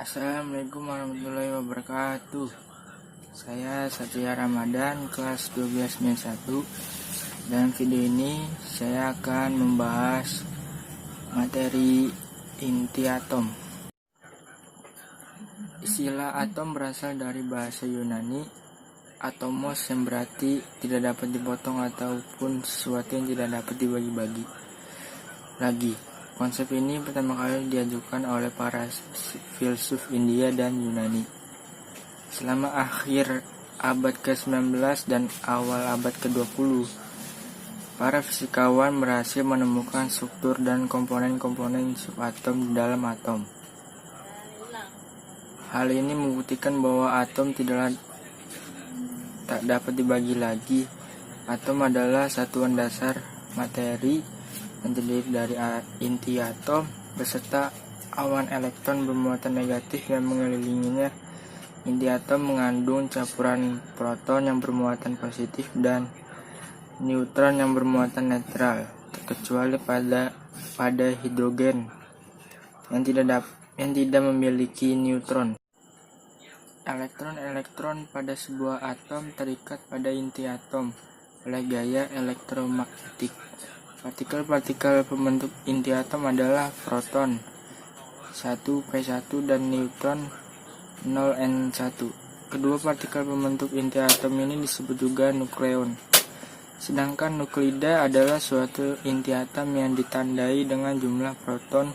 Assalamualaikum warahmatullahi wabarakatuh. Saya Satria Ramadan, kelas 1291. Dalam video ini saya akan membahas materi inti atom. Istilah atom berasal dari bahasa Yunani atomos, yang berarti tidak dapat dipotong ataupun sesuatu yang tidak dapat dibagi-bagi lagi. Konsep ini pertama kali diajukan oleh para filsuf India dan Yunani. Selama akhir abad ke-19 dan awal abad ke-20, para fisikawan berhasil menemukan struktur dan komponen-komponen subatom di dalam atom. Hal ini membuktikan bahwa atom tak dapat dibagi lagi. Atom adalah satuan dasar materi yang terdiri dari inti atom beserta awan elektron bermuatan negatif yang mengelilinginya. Inti atom mengandung campuran proton yang bermuatan positif dan neutron yang bermuatan netral, terkecuali pada hidrogen yang tidak memiliki neutron. Elektron-elektron pada sebuah atom terikat pada inti atom oleh gaya elektromagnetik. Partikel-partikel pembentuk inti atom adalah proton 1p1 dan neutron 0n1. Kedua partikel pembentuk inti atom ini disebut juga nukleon. Sedangkan nuklida adalah suatu inti atom yang ditandai dengan jumlah proton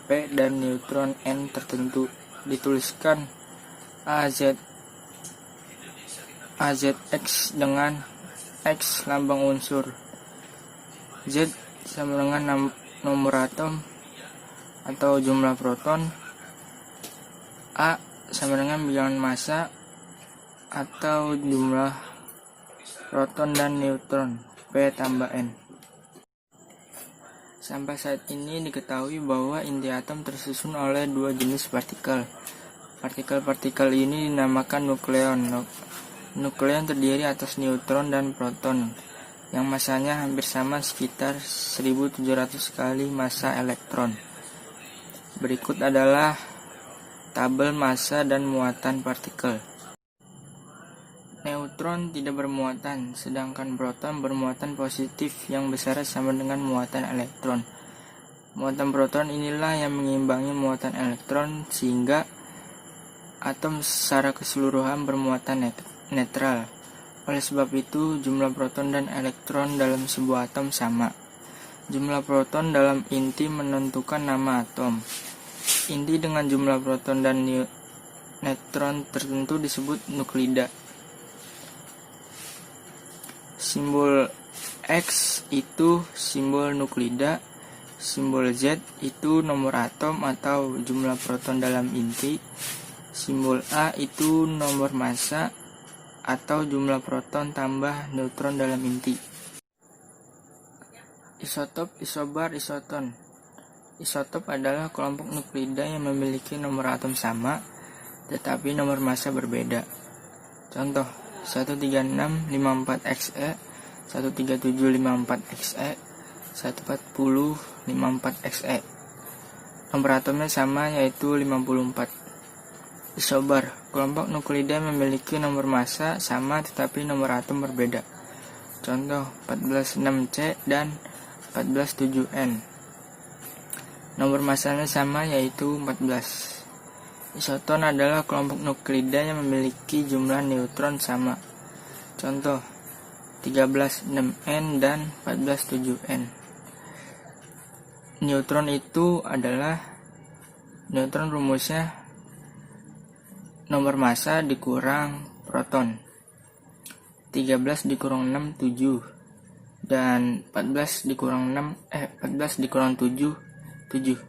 p dan neutron n tertentu. Dituliskan AZX dengan X lambang unsur, Z sama dengan nomor atom atau jumlah proton, A sama dengan bilangan massa atau jumlah proton dan neutron, P tambah N. Sampai saat ini diketahui bahwa inti atom tersusun oleh dua jenis partikel. Partikel-partikel ini dinamakan nukleon. Nukleon terdiri atas neutron dan proton yang masanya hampir sama, sekitar 1700 kali massa elektron. Berikut adalah tabel massa dan muatan partikel. Neutron tidak bermuatan, sedangkan proton bermuatan positif yang besar sama dengan muatan elektron. Muatan proton inilah yang mengimbangi muatan elektron sehingga atom secara keseluruhan bermuatan netral. Oleh sebab itu, jumlah proton dan elektron dalam sebuah atom sama. Jumlah proton dalam inti menentukan nama atom. Inti dengan jumlah proton dan neutron tertentu disebut nuklida. Simbol X itu simbol nuklida, simbol Z itu nomor atom atau jumlah proton dalam inti, simbol A itu nomor massa atau jumlah proton tambah neutron dalam inti. Isotop, isobar, isoton. Isotop adalah kelompok nuklida yang memiliki nomor atom sama tetapi nomor massa berbeda. Contoh 13654Xe, 13754Xe, 14054Xe. Nomor atomnya sama, yaitu 54. Isobar, kelompok nuklida memiliki nomor massa sama tetapi nomor atom berbeda. Contoh 146C dan 147N. Nomor massanya sama, yaitu 14. Isoton adalah kelompok nuklida yang memiliki jumlah neutron sama. Contoh 13,6N dan 14,7N. Neutron rumusnya nomor massa dikurang proton. 13 dikurang 6, 7. Dan 14 dikurang 7, 7.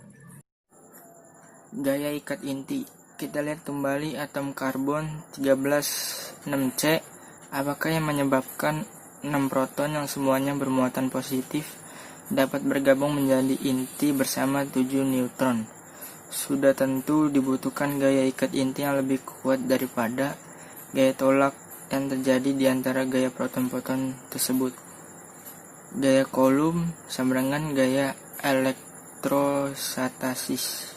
Gaya ikat inti. Kita lihat kembali atom karbon 13,6C. Apakah yang menyebabkan 6 proton yang semuanya bermuatan positif dapat bergabung menjadi inti bersama 7 neutron? Sudah tentu dibutuhkan gaya ikat inti yang lebih kuat daripada gaya tolak yang terjadi di antara gaya proton-proton tersebut. Gaya Coulomb sama dengan gaya elektrostasis.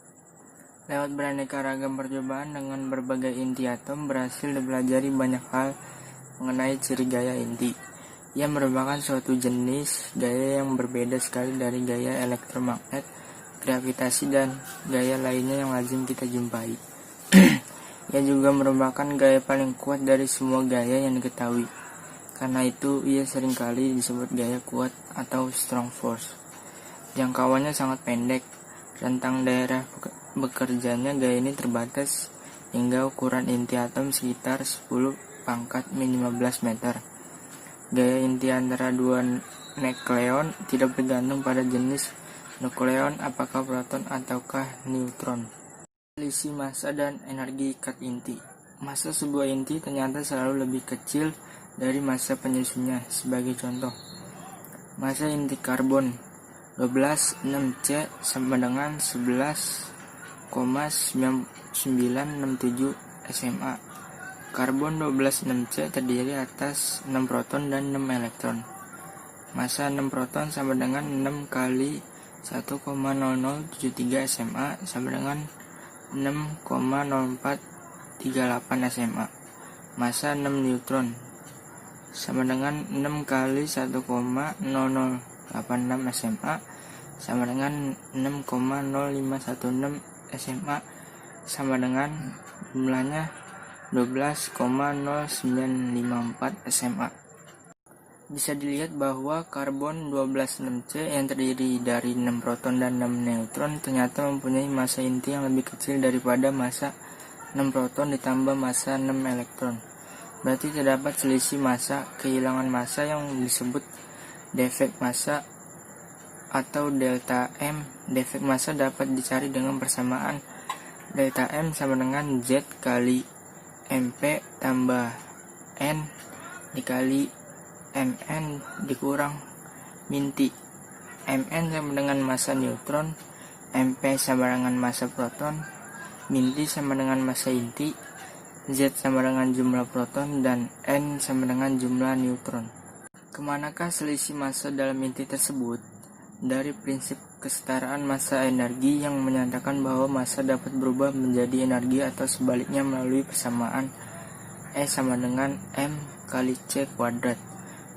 Lewat beraneka ragam percobaan dengan berbagai inti atom, berhasil dipelajari banyak hal mengenai ciri gaya inti. Ia merupakan suatu jenis gaya yang berbeda sekali dari gaya elektromagnet, gravitasi, dan gaya lainnya yang lazim kita jumpai. Ia juga merupakan gaya paling kuat dari semua gaya yang diketahui. Karena itu, ia seringkali disebut gaya kuat atau strong force. Jangkauannya sangat pendek. Rentang daerah bekerjanya gaya ini terbatas hingga ukuran inti atom sekitar 10⁻⁻15 meter. Gaya inti antara dua nukleon tidak bergantung pada jenis nukleon, apakah proton ataukah neutron. Selisih massa dan energi ikat inti. Massa sebuah inti ternyata selalu lebih kecil dari massa penyusunnya. Sebagai contoh, massa inti karbon 12,6C sama dengan 11,9967 SMA. Karbon 12,6C terdiri atas 6 proton dan 6 elektron. Massa 6 proton sama dengan 6 kali 1,0073 SMA sama dengan 6,0438 SMA. Massa 6 neutron sama dengan 6 kali 1,0086 SMA sama dengan 6,0516 SMA sama dengan jumlahnya 12,0954 SMA. Bisa dilihat bahwa karbon 12,6C yang terdiri dari 6 proton dan 6 neutron ternyata mempunyai massa inti yang lebih kecil daripada massa 6 proton ditambah massa 6 elektron. Berarti terdapat selisih massa. Kehilangan massa yang disebut defek massa atau delta M. Defek massa dapat dicari dengan persamaan delta M sama dengan Z kali MP tambah N dikali Mn dikurang min T. Mn sama dengan massa neutron, MP sama dengan massa proton, min T sama dengan massa inti, Z sama dengan jumlah proton, dan N sama dengan jumlah neutron. Kemanakah selisih massa dalam inti tersebut? Dari prinsip kesetaraan massa energi yang menyatakan bahwa massa dapat berubah menjadi energi atau sebaliknya melalui persamaan E sama dengan M kali C kuadrat,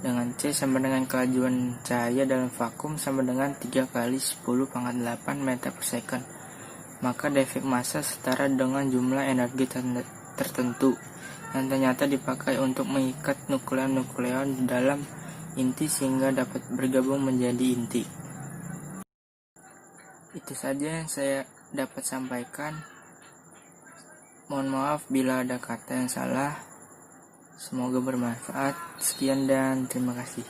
dengan C sama dengan kelajuan cahaya dalam vakum sama dengan 3 kali 10⁸ meter per second. Maka defek massa setara dengan jumlah energi tertentu yang ternyata dipakai untuk mengikat nukleon-nukleon di dalam inti sehingga dapat bergabung menjadi inti. Itu saja yang saya dapat sampaikan. Mohon maaf bila ada kata yang salah. Semoga bermanfaat. Sekian dan terima kasih.